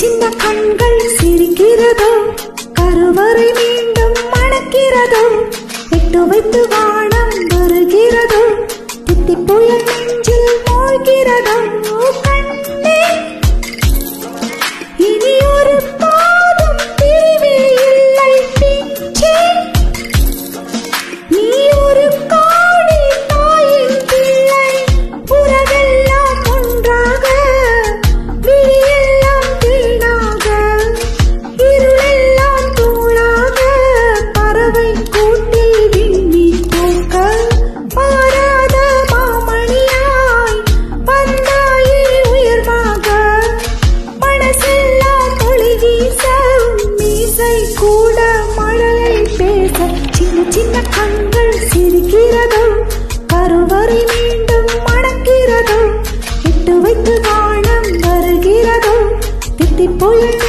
சின்ன கண்கள் சிரிக்கிறதோ, கருவறை மீண்டும் மணக்கிறதோ, விட்டு வைத்து வானம் வருகிறதோ, தித்தி புயல் நெஞ்சில் மூழ்கிறதோ. கண்ணே இனி ஒரு பாதும் பிரிவே இல்லை பிச்சே, நீ ஒரு கோடி தாயின் பிள்ளை, உறவெல்லாம் ஒன்றாக, விழியெல்லாம் தேனாக, இருளெல்லாம் தூளாக, பறவை கூட்டில் விண்மீன் போக்க, மாறாத மாமணியாய் வந்தாயே உயர்வாக, மனசெல்லாம் ஒளி வீச, மீசை கூட மழலை பேச. சின்ன சின்ன கண்கள் சிரிக்கிறதோ, கருவறை மீண்டும் மணக்கிறதோ, விட்டு வைத்து வானம் வருகிறதோ, தித்தி புயல்